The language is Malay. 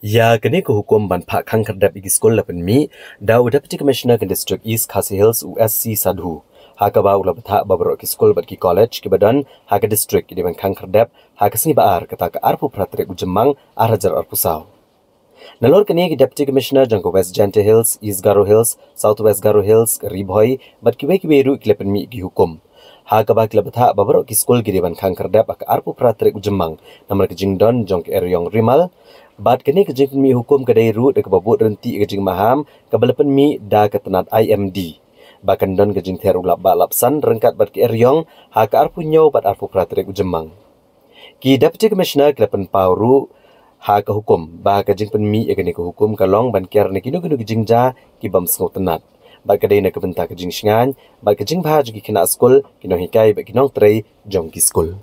Ya kini ke hukum ban pak khang kerdap igi skol lapen mi da Deputy Commissioner ke District East Khasi Hills USC Sadhu ha ka ba ula betha babro ki skol bat ki college ki badan ha ka district di ban khang kerdap ha ka sni baar kata ka arpu pratre ujemang arajar arpusau nalor kini ki Deputy Commissioner jangko West Gente Hills East Garo Hills South West Garo Hills Ribhoi bat ki we ru ki lapen mi ki hukum ha ka ba ki betha babro ki skol ki di ban khang kerdap ka arpu pratre ujemang namar ki jingdon jong ki eryong rimal Bat kini kejing mi hukum kedai ru de kebabut renti kejing maham kebalapan mi da ketenat IMD. Bahkan don kejing ter ulap balapsan rengkat bat ke eryong ha ka arpu nyau bat arpu pratrek ujemang. Ki Deputy Commissioner kelapan pauru ha ka hukum bah kejing pen mi kini ke hukum kalong ban ker ne kinu kejing ja ki bam sengau tenat. Bat kedai ne kebenta kejing shingan bat kejing bah jugi kena skul kino hikai bat kinong trei jong ki skul.